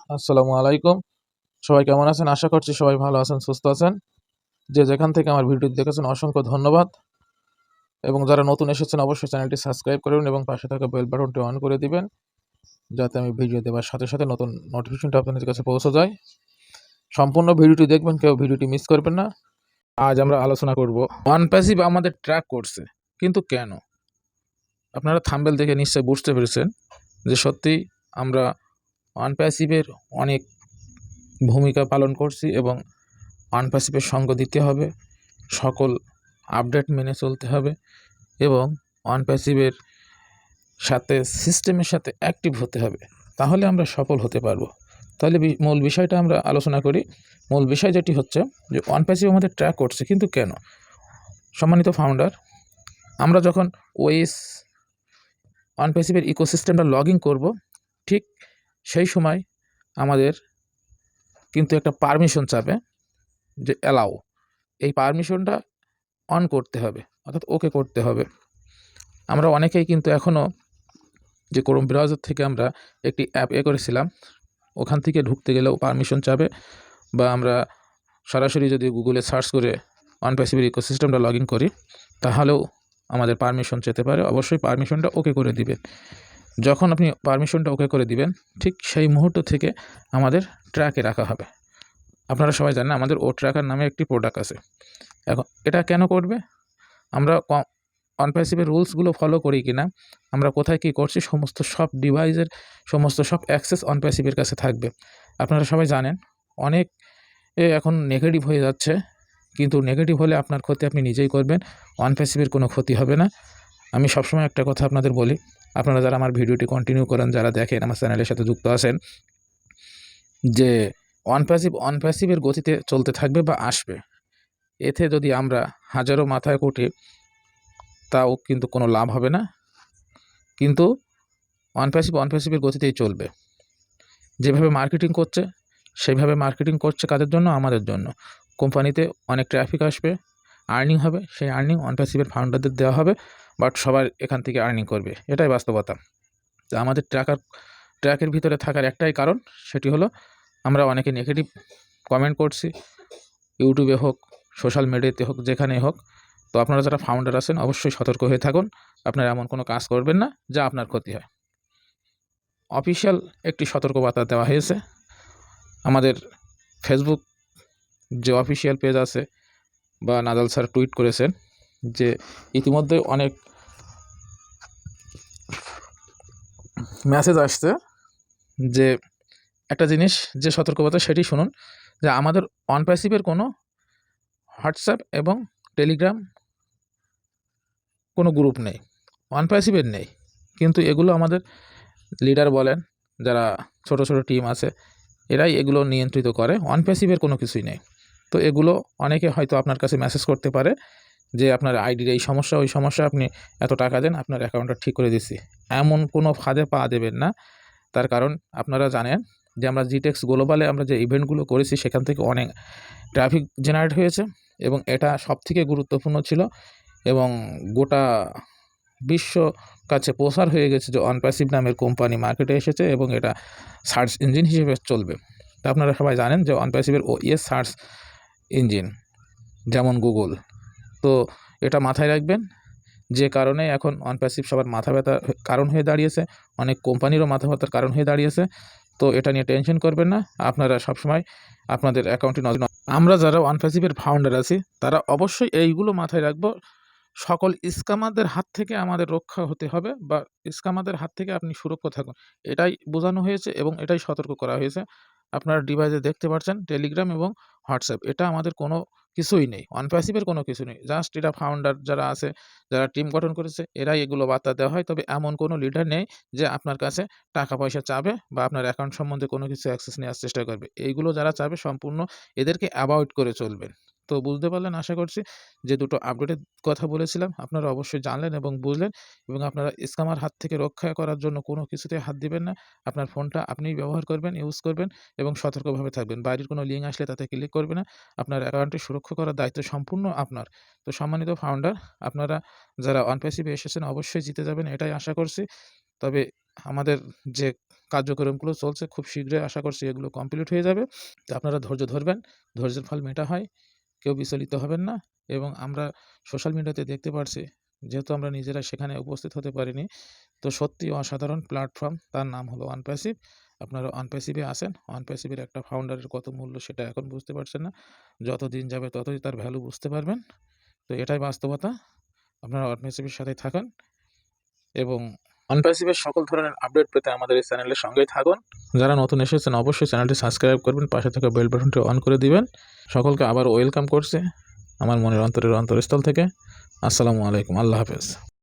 আসসালামু আলাইকুম। সবাই কেমন আছেন? আশা করছি সবাই ভালো আছেন, সুস্থ আছেন। যে যেখান থেকে আমার ভিডিওটি দেখেছেন অসংখ্য ধন্যবাদ। এবং যারা নতুন এসেছেন অবশ্যই চ্যানেলটি সাবস্ক্রাইব করবেন এবং পাশে থাকা বেল বাটনটি অন করে দিবেন, যাতে আমি ভিডিও দেওয়ার সাথে সাথে নতুন নোটিফিকেশনটা আপনাদের কাছে পৌঁছে যায়। সম্পূর্ণ ভিডিওটি দেখবেন, কেউ ভিডিওটি মিস করবেন না। আজ আমরা আলোচনা করব অনপ্যাসিভ আমাদের ট্র্যাক করছে, কিন্তু কেন? আপনারা থাম্বনেল দেখে নিশ্চয়ই বুঝতে পেরেছেন যে সত্যিই আমরা অনপ্যাসিভের অনেক ভূমিকা পালন করছি এবং অনপ্যাসিভের সঙ্গ দিতে হবে, সকল আপডেট মেনে চলতে হবে এবং অনপ্যাসিভের সাথে সিস্টেমের সাথে অ্যাক্টিভ হতে হবে, তাহলে আমরা সফল হতে পারবো। তাহলে মূল বিষয়টা আমরা আলোচনা করি। মূল বিষয় যেটি হচ্ছে যে অনপ্যাসিভ আমাদের ট্র্যাক করছে, কিন্তু কেন? সম্মানিত ফাউন্ডার, আমরা যখন ওএস অনপ্যাসিভের ইকোসিস্টেমটা লগ ইন করবো, ঠিক সেই সময় আমাদের কিন্তু একটা পারমিশন চাবে যে অ্যালাউ। এই পারমিশনটা অন করতে হবে, অর্থাৎ ওকে করতে হবে। আমরা অনেকেই কিন্তু এখনও যে ক্রোম ব্রাউজার থেকে আমরা একটি অ্যাপ করেছিলাম, ওখান থেকে ঢুকতে গেলেও পারমিশন চাবে, বা আমরা সরাসরি যদি গুগলে সার্চ করে অনপ্যাসিভের ইকোসিস্টেমটা লগ ইন করি, তাহলেও আমাদের পারমিশন চেতে পারে। অবশ্যই পারমিশনটা ওকে করে দিবেন। যখন আপনি পারমিশনটা ওকে করে দিবেন, ঠিক সেই মুহূর্ত থেকে আমাদের ট্র্যাকে রাখা হবে। আপনারা সবাই জানেন আমাদের ও ট্র্যাকার নামে একটি প্রোডাক্ট আছে। এখন এটা কেন করবে? আমরা অনপ্যাসিভের রুলসগুলো ফলো করি কি না, আমরা কোথায় কী করছি, সমস্ত সব ডিভাইসের সমস্ত সব অ্যাক্সেস অনপ্যাসিভের কাছে থাকবে। আপনারা সবাই জানেন অনেক এখন নেগেটিভ হয়ে যাচ্ছে, কিন্তু নেগেটিভ হলে আপনার ক্ষতি আপনি নিজেই করবেন, অনপ্যাসিভের কোনো ক্ষতি হবে না। আমি সবসময় একটা কথা আপনাদের বলি, আপনারা যারা আমার ভিডিওটি কন্টিনিউ করেন, যারা দেখেন, আমার চ্যানেলের সাথে যুক্ত আছেন, যে অনপ্যাসিভের গতিতে চলতে থাকবে বা আসবে। এতে যদি আমরা হাজারো মাথায় কোটি, তাও কিন্তু কোনো লাভ হবে না। কিন্তু অনপ্যাসিভের গতিতেই চলবে। যেভাবে মার্কেটিং করছে সেইভাবে মার্কেটিং করছে, কাদের জন্য? আমাদের জন্য। কোম্পানিতে অনেক ট্রাফিক আসবে, আর্নিং হবে, সেই আর্নিং অনপ্যাসিভের ফাউন্ডারদের দেওয়া হবে, বাট সবার এখান থেকে আর্নিং করবে, এটাই বাস্তবতা। তো আমাদের ট্র্যাকের ভিতরে থাকার একটাই কারণ, সেটি হলো আমরা অনেকে নেগেটিভ কমেন্ট করছি, ইউটিউবে হোক, সোশ্যাল মিডিয়াতে হোক, যেখানেই হোক। তো আপনারা যারা ফাউন্ডার আছেন অবশ্যই সতর্ক হয়ে থাকুন, আপনারা এমন কোনো কাজ করবেন না যা আপনার ক্ষতি হয়। অফিসিয়াল একটি সতর্কবার্তা দেওয়া হয়েছে। আমাদের ফেসবুক যে অফিসিয়াল পেজ আছে, বা নাদাল স্যার টুইট করেছেন যে ইতিমধ্যে অনেক মেসেজ আসছে, যে একটা জিনিস, যে সতর্কবার্তা সেটি শুনুন, যে আমাদের অনপ্যাসিভের কোনো হোয়াটসঅ্যাপ এবং টেলিগ্রাম কোনো গ্রুপ নেই, অনপ্যাসিভের নেই। কিন্তু এগুলো আমাদের লিডার বলেন, যারা ছোট ছোট টিম আছে, এরাই এগুলো নিয়ন্ত্রিত করে, অনপ্যাসিভের কোনো কিছুই নেই। তো এগুলো অনেকে হয়তো আপনার কাছে মেসেজ করতে পারে যে আপনার আইডির এই সমস্যা, ওই সমস্যা, আপনি এত টাকা দেন, আপনার অ্যাকাউন্টটা ঠিক করে দিচ্ছি। এমন কোনো ফাঁদে পা দেবেন না। তার কারণ আপনারা জানেন যে আমরা জিটেক্স গ্লোবালে আমরা যে ইভেন্টগুলো করেছি, সেখান থেকে অনেক ট্রাফিক জেনারেট হয়েছে এবং এটা সবথেকে গুরুত্বপূর্ণ ছিল, এবং গোটা বিশ্ব কাছে প্রসার হয়ে গেছে যে অনপ্যাসিভ নামের কোম্পানি মার্কেটে এসেছে এবং এটা সার্চ ইঞ্জিন হিসেবে চলবে। তা আপনারা সবাই জানেন যে অনপ্যাসিভের ওএস সার্চ ইঞ্জিন যেমন গুগল। তো এটা মাথায় রাখবেন, যে কারণে এখন অনপ্যাসিভ সবার মাথা ব্যথার কারণ হয়ে দাঁড়িয়েছে, অনেক কোম্পানিরও মাথা ব্যথার কারণ হয়ে দাঁড়িয়েছে। তো এটা নিয়ে টেনশন করবেন না, আপনারা সবসময় আপনাদের অ্যাকাউন্টে নজর। আমরা যারা অনপ্যাসিভের ফাউন্ডার আছি, তারা অবশ্যই এইগুলো মাথায় রাখবো, সকল স্ক্যামারদের হাত থেকে আমাদের রক্ষা হতে হবে, বা স্ক্যামারদের হাত থেকে আপনি সুরক্ষা থাকুন, এটাই বোঝানো হয়েছে এবং এটাই সতর্ক করা হয়েছে। আপনার ডিভাইসে দেখতে পাচ্ছেন টেলিগ্রাম এবং হোয়াটসঅ্যাপ, এটা আমাদের কোনো কিছুই নেই, অনপ্যাসিভের কোনো কিছু নেই। জাস্ট এটা ফাউন্ডার যারা আছে, যারা টিম গঠন করেছে, এরাই এগুলো বার্তা দেওয়া হয়। তবে এমন কোনো লিডার নেই যে আপনার কাছে টাকা পয়সা চাবে বা আপনার অ্যাকাউন্ট সম্বন্ধে কোনো কিছু অ্যাক্সেস নেওয়ার চেষ্টা করবে। এইগুলো যারা চাবে সম্পূর্ণ এদেরকে অ্যাভয়েড করে চলবেন। তো বুঝতে পারলেন আশা করছি, যে দুটো আপডেটের কথা বলেছিলাম আপনারা অবশ্যই জানলেন এবং বুঝলেন, এবং আপনারা স্ক্যামার হাত থেকে রক্ষা করার জন্য কোনো কিছুতে হাত দিবেন না। আপনার ফোনটা আপনিই ব্যবহার করবেন, ইউজ করবেন এবং সতর্কভাবে থাকবেন। বাইরের কোনো লিঙ্ক আসলে তাতে ক্লিক করবে না। আপনার অ্যাকাউন্টটি সুরক্ষা করার দায়িত্ব সম্পূর্ণ আপনার। তো সম্মানিত ফাউন্ডার, আপনারা যারা অনপ্যাসিভে এসেছেন অবশ্যই জিতে যাবেন, এটাই আশা করছি। তবে আমাদের যে কার্যক্রমগুলো চলছে খুব শীঘ্রই আশা করছি এগুলো কমপ্লিট হয়ে যাবে। তো আপনারা ধৈর্য ধরবেন, ধৈর্যের ফল মেটা হয়, কেউ বিচলিত হবেন না। এবং আমরা সোশ্যাল মিডিয়াতে দেখতে পারছি, যেহেতু আমরা নিজেরা সেখানে উপস্থিত হতে পারিনি, তো সত্যি অসাধারণ প্ল্যাটফর্ম, তার নাম হলো অনপ্যাসিভ। আপনারা অনপ্যাসিভে আসেন। অনপ্যাসিভের একটা ফাউন্ডারের কত মূল্য সেটা এখন বুঝতে পারছেন না, যত দিন যাবে ততই তার ভ্যালু বুঝতে পারবেন। তো এটাই বাস্তবতা। আপনারা অনপ্যাসিভের সাথে থাকুন এবং অনপ্যাসিভের সকল ধরনের আপডেট পেতে আমাদের এই চ্যানেলের সঙ্গেই থাকুন। যারা নতুন এসেছেন অবশ্যই চ্যানেলটি সাবস্ক্রাইব করবেন, পাশে থাকা বেল বাটনটি অন করে দিবেন। সকলকে আবার ওয়েলকাম করছি আমার মনের অন্তরের অন্তরস্থল থেকে। আসসালামু আলাইকুম, আল্লাহ হাফেজ।